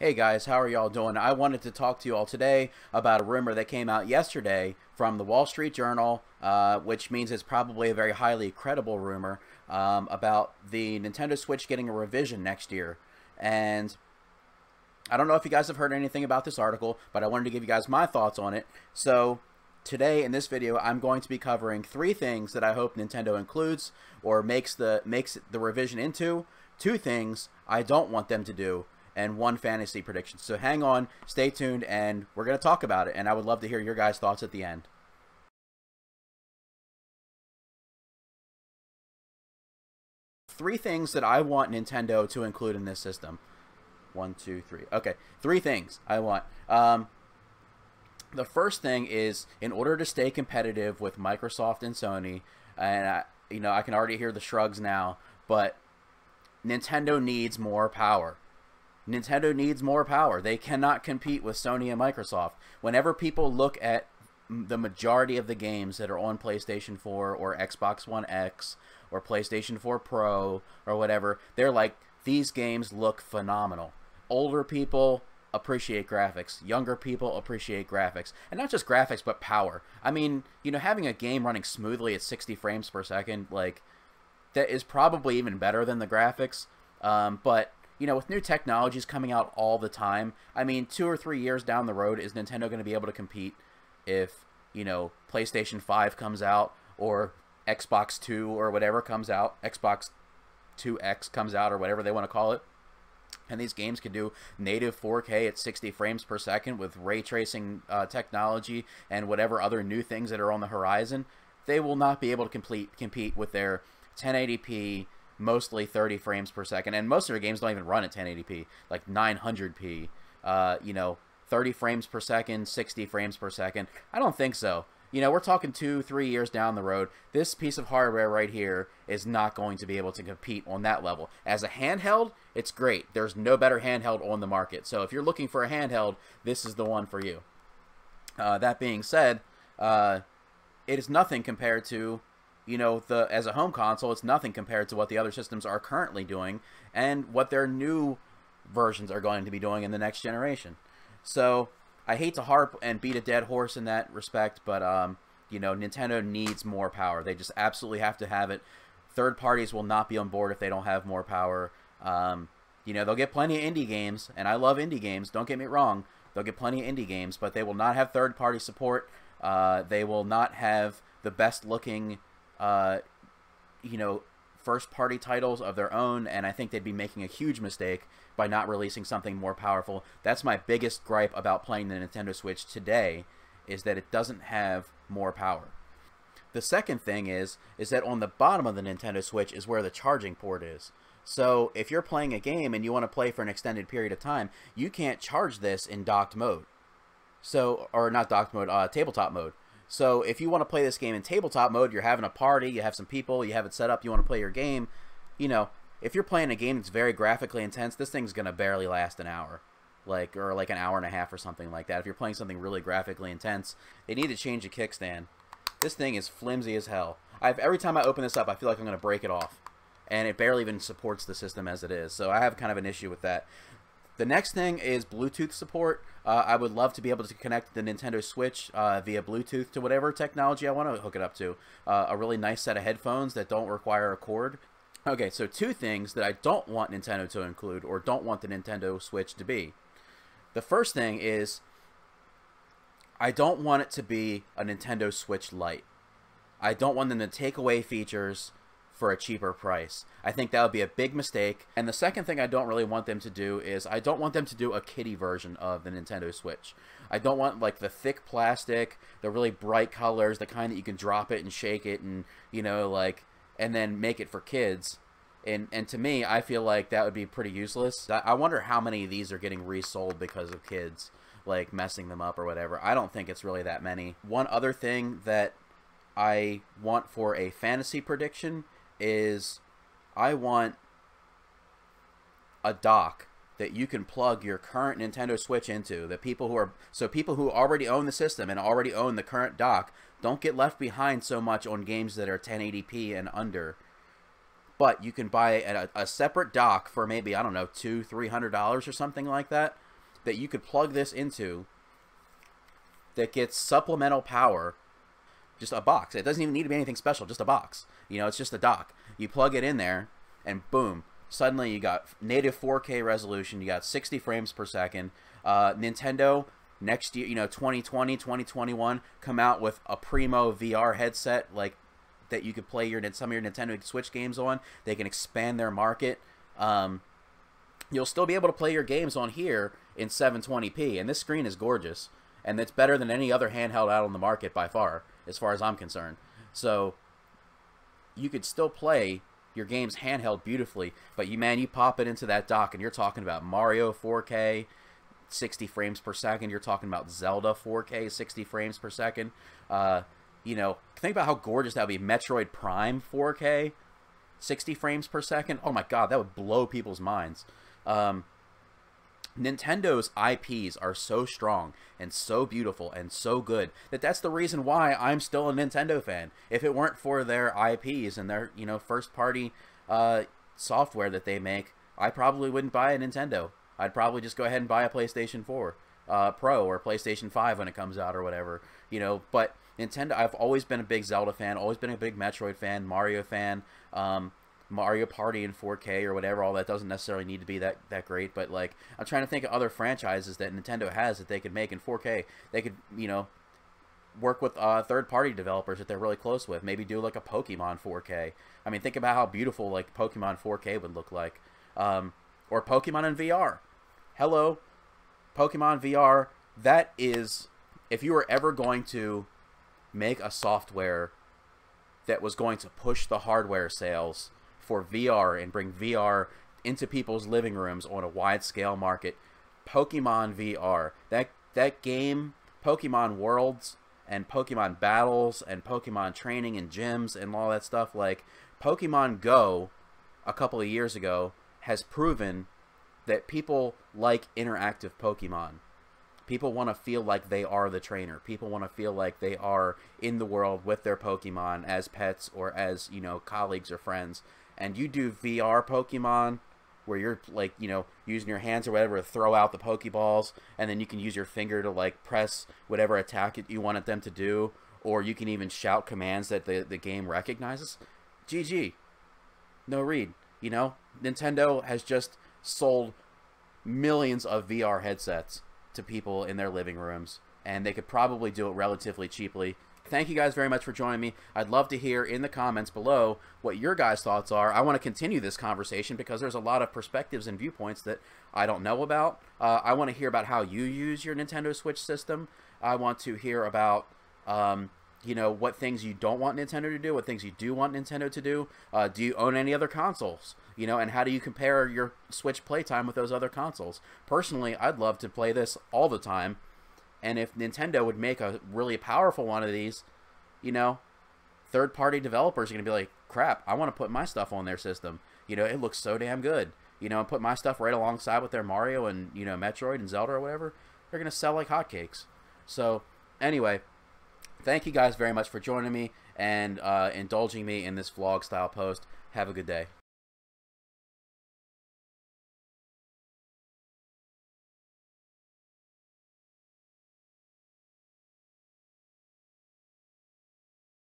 Hey guys, how are y'all doing? I wanted to talk to you all today about a rumor that came out yesterday from the Wall Street Journal, which means it's probably a very highly credible rumor, about the Nintendo Switch getting a revision next year. And I don't know if you guys have heard anything about this article, but I wanted to give you guys my thoughts on it. So today in this video, I'm going to be covering 3 things that I hope Nintendo includes or makes the revision into, 2 things I don't want them to do, and 1 fantasy prediction. So hang on, stay tuned, and we're going to talk about it, and I would love to hear your guys' thoughts at the end. 3 things that I want Nintendo to include in this system. 1, 2, 3. Okay, 3 things I want. The first thing is, in order to stay competitive with Microsoft and Sony, and I can already hear the shrugs now, but Nintendo needs more power. Nintendo needs more power. They cannot compete with Sony and Microsoft. Whenever people look at the majority of the games that are on PlayStation 4 or Xbox One X or PlayStation 4 Pro or whatever, they're like, these games look phenomenal. Older people appreciate graphics. Younger people appreciate graphics. And not just graphics, but power. I mean, having a game running smoothly at 60 frames per second, like, that is probably even better than the graphics. But with new technologies coming out all the time, I mean, 2 or 3 years down the road, is Nintendo going to be able to compete if, PlayStation 5 comes out or Xbox 2 or whatever comes out, Xbox 2X comes out or whatever they want to call it, and these games can do native 4K at 60 frames per second with ray tracing technology and whatever other new things that are on the horizon? They will not be able to compete with their 1080p, mostly 30 frames per second, and most of their games don't even run at 1080p, like 900p, 30 frames per second, 60 frames per second. I don't think so. We're talking 2-3 years down the road. This piece of hardware right here is not going to be able to compete on that level. As a handheld, it's great. There's no better handheld on the market. So if you're looking for a handheld, this is the one for you. That being said, it is nothing compared to as a home console, it's nothing compared to what the other systems are currently doing and what their new versions are going to be doing in the next generation. So I hate to harp and beat a dead horse in that respect, but Nintendo needs more power. They just absolutely have to have it. Third parties will not be on board if they don't have more power. They'll get plenty of indie games, and I love indie games, don't get me wrong. They'll get plenty of indie games, but they will not have third-party support. They will not have the best-looking first-party titles of their own, and I think they'd be making a huge mistake by not releasing something more powerful. That's my biggest gripe about playing the Nintendo Switch today, is that it doesn't have more power. The second thing is that on the bottom of the Nintendo Switch is where the charging port is. So if you're playing a game and you want to play for an extended period of time, you can't charge this in docked mode. So, or not docked mode, tabletop mode. So if you want to play this game in tabletop mode, you're having a party, you have some people, you have it set up, you want to play your game, if you're playing a game that's very graphically intense, this thing's going to barely last an hour. Or like an hour and a half or something like that. If you're playing something really graphically intense, they need to change the kickstand. This thing is flimsy as hell. Every time I open this up, I feel like I'm going to break it off. And it barely even supports the system as it is. So I have kind of an issue with that. The next thing is Bluetooth support. I would love to be able to connect the Nintendo Switch via Bluetooth to whatever technology I want to hook it up to. A really nice set of headphones that don't require a cord. Okay, so 2 things that I don't want Nintendo to include or don't want the Nintendo Switch to be. The first thing is I don't want it to be a Nintendo Switch Lite. I don't want them to take away features for a cheaper price. I think that would be a big mistake. And the second thing I don't really want them to do is I don't want them to do a kiddie version of the Nintendo Switch. I don't want like the thick plastic, the really bright colors, the kind that you can drop it and shake it and and then make it for kids. And to me, I feel like that would be pretty useless. I wonder how many of these are getting resold because of kids like messing them up or whatever. I don't think it's really that many. One other thing that I want for a fantasy prediction is I want a dock that you can plug your current Nintendo Switch into. People who already own the system and already own the current dock don't get left behind so much on games that are 1080p and under. But you can buy a separate dock for maybe, I don't know, $200-300 or something like that. that you could plug this into that gets supplemental power. Just a box. It doesn't even need to be anything special, just a box. You know, it's just a dock. You plug it in there, and boom, suddenly you got native 4K resolution, you got 60 frames per second. Nintendo, next year, you know, 2020, 2021, come out with a primo VR headset, like, that you could play some of your Nintendo Switch games on. They can expand their market. You'll still be able to play your games on here in 720p, and this screen is gorgeous. And it's better than any other handheld out on the market by far, as far as I'm concerned. So you could still play your games handheld beautifully, but you pop it into that dock, and you're talking about Mario 4K, 60 frames per second. You're talking about Zelda 4K, 60 frames per second. You know, think about how gorgeous that would be. Metroid Prime 4K, 60 frames per second. Oh my God, that would blow people's minds. Nintendo IPs are so strong and so beautiful and so good that's the reason why I'm still a Nintendo fan. If it weren't for their IPs and their, you know, first party software that they make, I probably wouldn't buy a Nintendo. I'd probably just go ahead and buy a PlayStation 4 Pro or PlayStation 5 when it comes out or whatever, you know. But Nintendo, I've always been a big Zelda fan, always been a big Metroid fan, Mario fan. Mario Party in 4K or whatever, all that doesn't necessarily need to be that great, but like, I'm trying to think of other franchises that Nintendo has that they could make in 4K. They could, you know, work with third-party developers that they're really close with. Maybe do like a Pokemon 4K. I mean, think about how beautiful like Pokemon 4K would look like. Or Pokemon in VR. Hello, Pokemon VR. That is, if you were ever going to make a software that was going to push the hardware sales for VR and bring VR into people's living rooms on a wide scale market, Pokemon VR. That game, Pokemon Worlds and Pokemon Battles and Pokemon Training and gyms and all that stuff, like Pokemon Go a couple of years ago has proven that people like interactive Pokemon. People want to feel like they are the trainer. People want to feel like they are in the world with their Pokemon as pets or as, you know, colleagues or friends. And you do VR Pokemon where you're like, you know, using your hands or whatever to throw out the Pokeballs, and then you can use your finger to like press whatever attack you wanted them to do, or you can even shout commands that the game recognizes. GG. No read. You know, Nintendo has just sold millions of VR headsets to people in their living rooms, and they could probably do it relatively cheaply. Thank you guys very much for joining me. I'd love to hear in the comments below what your guys' thoughts are. I want to continue this conversation because there's a lot of perspectives and viewpoints that I don't know about. I want to hear about how you use your Nintendo Switch system. I want to hear about you know, what things you don't want Nintendo to do, what things you do want Nintendo to do. Do you own any other consoles? You know, and how do you compare your Switch playtime with those other consoles? Personally, I'd love to play this all the time. And if Nintendo would make a really powerful one of these, you know, third-party developers are going to be like, crap, I want to put my stuff on their system. You know, it looks so damn good. You know, and put my stuff right alongside with their Mario and, you know, Metroid and Zelda or whatever. They're going to sell like hotcakes. So, anyway, thank you guys very much for joining me and indulging me in this vlog-style post. Have a good day.